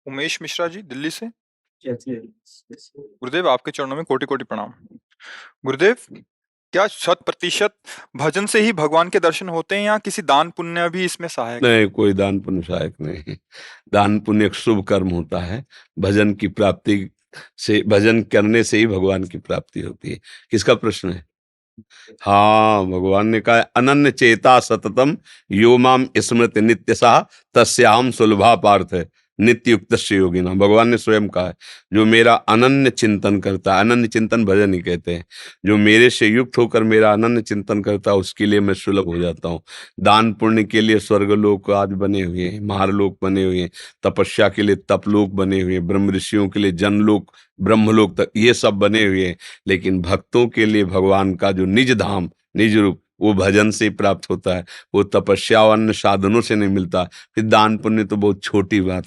उमेश मिश्रा जी, दिल्ली से। कैसे? गुरुदेव, आपके चरणों में कोटि-कोटि प्रणाम। गुरुदेव, क्या शत प्रतिशत भजन से ही भगवान के दर्शन होते हैं या किसी दान पुण्य भी इसमें सहायक है? नहीं, कोई दान पुण्य सहायक नहीं है। दान पुण्य एक शुभ कर्म होता है। भजन की प्राप्ति से, भजन करने से ही भगवान की प्राप्ति होती है। किसका प्रश्न है? हाँ, भगवान ने कहा अनन्य चेता सततम यो माम स्मृति नित्यसा तस्याहम सुलभा पार्थ है नित्य युक्त योगिना। भगवान ने स्वयं कहा है जो मेरा अनन्य चिंतन करता है, अनन्य चिंतन भजन ही कहते हैं, जो मेरे से युक्त होकर मेरा अनन्य चिंतन करता है उसके लिए मैं सुलभ हो जाता हूँ। दान पुण्य के लिए स्वर्गलोक आज बने हुए हैं, महारलोक बने हुए हैं, तपस्या के लिए तपलोक बने हुए हैं, ब्रह्म ऋषियों के लिए जनलोक ब्रह्मलोक तक ये सब बने हुए हैं। लेकिन भक्तों के लिए भगवान का जो निज धाम निज रूप वो भजन से प्राप्त होता है। वो तपस्या और अन्य साधनों से नहीं मिलता। फिर दान पुण्य तो बहुत छोटी बात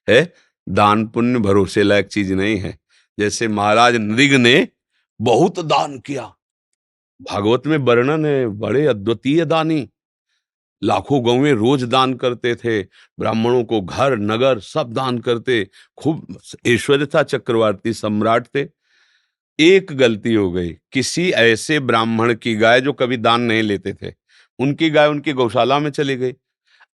है। दान पुण्य भरोसे लायक चीज नहीं है। जैसे महाराज नृग ने बहुत दान किया, भागवत में वर्णन है, बड़े अद्वितीय दानी, लाखों गौवें रोज दान करते थे, ब्राह्मणों को घर नगर सब दान करते, खूब ऐश्वर्य था, चक्रवर्ती सम्राट थे। एक गलती हो गई, किसी ऐसे ब्राह्मण की गाय जो कभी दान नहीं लेते थे, उनकी गाय उनकी गौशाला में चली गई।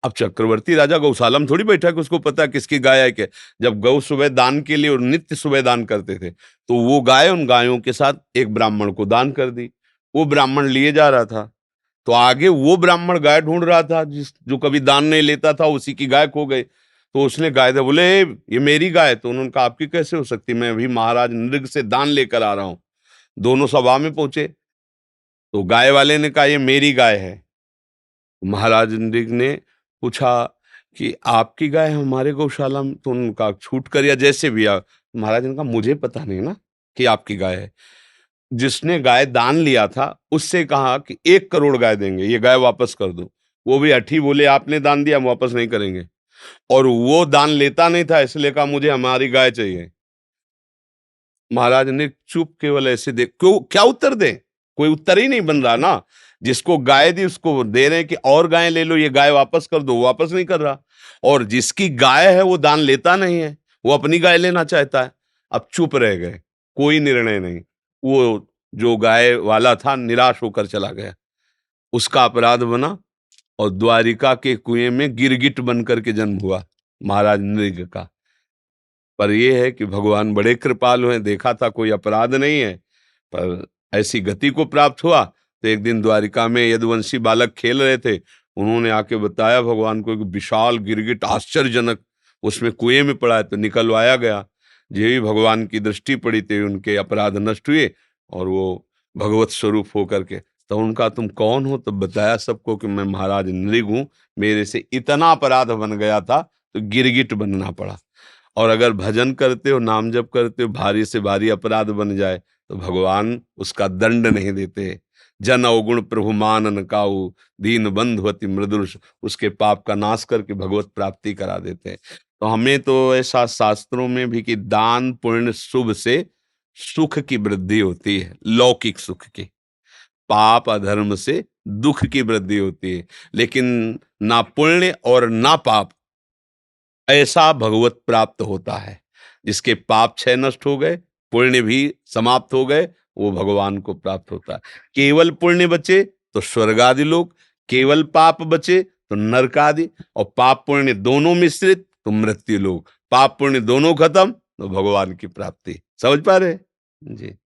अब चक्रवर्ती राजा गौशाला में थोड़ी बैठा कि उसको पता है किसकी गाय है क्या। जब गौ सुबह दान के लिए और नित्य सुबह दान करते थे, तो वो गाय उन गायों के साथ एक ब्राह्मण को दान कर दी। वो ब्राह्मण लिए जा रहा था, तो आगे वो ब्राह्मण गाय ढूंढ रहा था जिस जो कभी दान नहीं लेता था, उसी की गाय खो गई। तो उसने गाय दे, बोले ये मेरी गाय है। तो उन्होंने कहा आपकी कैसे हो सकती, मैं अभी महाराज नृग से दान लेकर आ रहा हूं। दोनों सभा में पहुंचे, तो गाय वाले ने कहा ये मेरी गाय है। महाराज नृग ने पूछा कि आपकी गाय है हमारे गौशाला में, तो उनका छूट कर या जैसे भी महाराज ने कहा मुझे पता नहीं ना कि आपकी गाय है। जिसने गाय दान लिया था उससे कहा कि 1 करोड़ गाय देंगे, ये गाय वापस कर दो। वो भी अठी बोले आपने दान दिया, हम वापस नहीं करेंगे। और वो दान लेता नहीं था, इसलिए कहा मुझे हमारी गाय चाहिए। महाराज ने चुप केवल ऐसे देख, क्यों क्या उत्तर दे, कोई उत्तर ही नहीं बन रहा ना। जिसको गाय दी उसको दे रहे हैं कि और गाय ले लो, ये गाय वापस कर दो, वापस नहीं कर रहा। और जिसकी गाय है वो दान लेता नहीं है, वो अपनी गाय लेना चाहता है। अब चुप रह गए, कोई निर्णय नहीं। वो जो गाय वाला था निराश होकर चला गया, उसका अपराध बना और द्वारिका के कुएं में गिरगिट बन करके जन्म हुआ महाराज नृग का। पर यह है कि भगवान बड़े कृपालु हैं, देखा था कोई अपराध नहीं है, पर ऐसी गति को प्राप्त हुआ। तो एक दिन द्वारिका में यदुवंशी बालक खेल रहे थे, उन्होंने आके बताया भगवान को, एक विशाल गिरगिट आश्चर्यजनक उसमें कुएं में पड़ा है, तो निकलवाया गया। जो ही भगवान की दृष्टि पड़ी तो उनके अपराध नष्ट हुए और वो भगवत स्वरूप होकर के। तो उनका तुम कौन हो, तो बताया सबको कि मैं महाराज नृग हूं, मेरे से इतना अपराध बन गया था तो गिरगिट बनना पड़ा। और अगर भजन करते हो, नाम जप करते हो, भारी से भारी अपराध बन जाए तो भगवान उसका दंड नहीं देते। जन अवगुण प्रभु मानन काऊ, दीन बंधुवति मृदुल, उसके पाप का नाश करके भगवत प्राप्ति करा देते हैं। तो हमें तो ऐसा शास्त्रों में भी कि दान पुण्य शुभ से सुख की वृद्धि होती है, लौकिक सुख की। पाप अधर्म से दुख की वृद्धि होती है। लेकिन ना पुण्य और ना पाप ऐसा भगवत प्राप्त होता है। जिसके पाप क्षय नष्ट हो गए, पुण्य भी समाप्त हो गए, वो भगवान को प्राप्त होता है। केवल पुण्य बचे तो स्वर्ग आदि लोग, केवल पाप बचे तो नरक आदि, और पाप पुण्य दोनों मिश्रित तो मृत्यु लोग। पाप पुण्य दोनों खत्म तो भगवान की प्राप्ति। समझ पा रहे? जी।